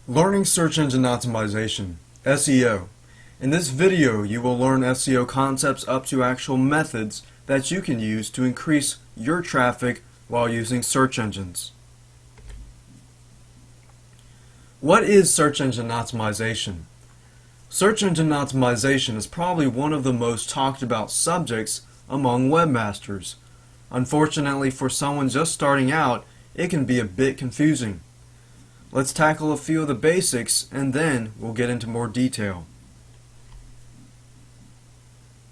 Learning Search Engine Optimization, SEO. In this video, you will learn SEO concepts up to actual methods that you can use to increase your traffic while using search engines. What is search engine optimization? Search engine optimization is probably one of the most talked about subjects among webmasters. Unfortunately, for someone just starting out, it can be a bit confusing. Let's tackle a few of the basics and then we'll get into more detail.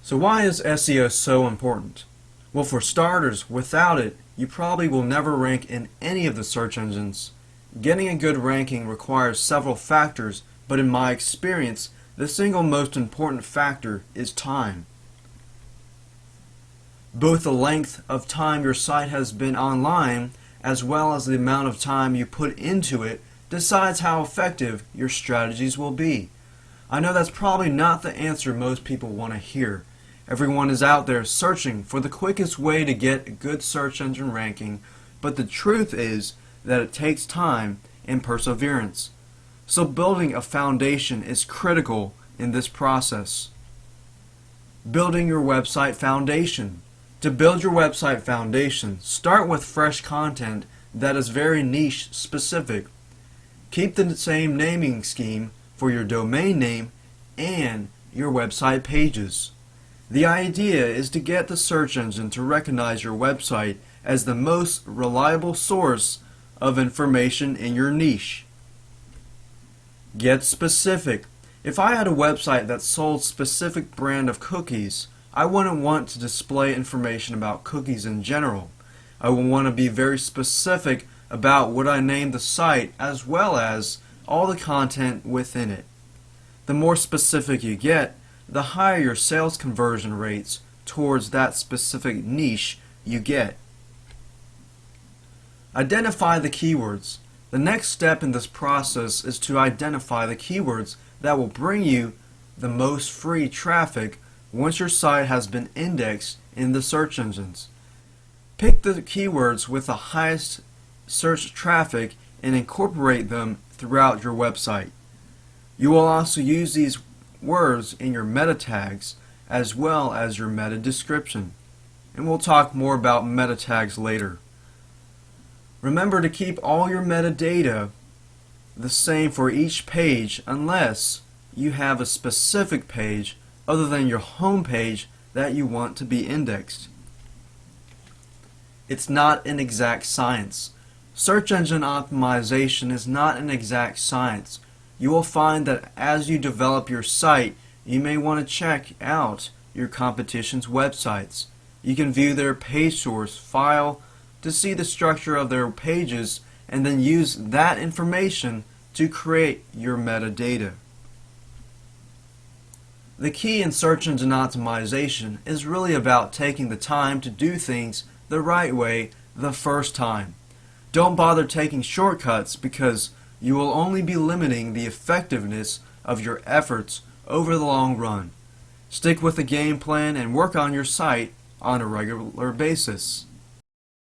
So why is SEO so important? Well, for starters, without it, you probably will never rank in any of the search engines. Getting a good ranking requires several factors, but in my experience, the single most important factor is time. Both the length of time your site has been online as well as the amount of time you put into it decides how effective your strategies will be. I know that's probably not the answer most people want to hear. Everyone is out there searching for the quickest way to get a good search engine ranking, but the truth is that it takes time and perseverance. So building a foundation is critical in this process. Building your website foundation. To build your website foundation, start with fresh content that is very niche specific. Keep the same naming scheme for your domain name and your website pages. The idea is to get the search engine to recognize your website as the most reliable source of information in your niche. Get specific. If I had a website that sold specific brand of cookies, I wouldn't want to display information about cookies in general. I would want to be very specific about what I named the site as well as all the content within it. The more specific you get, the higher your sales conversion rates towards that specific niche you get. Identify the keywords. The next step in this process is to identify the keywords that will bring you the most free traffic once your site has been indexed in the search engines. Pick the keywords with the highest search traffic and incorporate them throughout your website. You will also use these words in your meta tags as well as your meta description, and we'll talk more about meta tags later. Remember to keep all your metadata the same for each page unless you have a specific page other than your home page that you want to be indexed. It's not an exact science. Search engine optimization is not an exact science. You will find that as you develop your site, you may want to check out your competition's websites. You can view their page source file to see the structure of their pages and then use that information to create your metadata. The key in search engine optimization is really about taking the time to do things the right way the first time. Don't bother taking shortcuts because you will only be limiting the effectiveness of your efforts over the long run. Stick with the game plan and work on your site on a regular basis.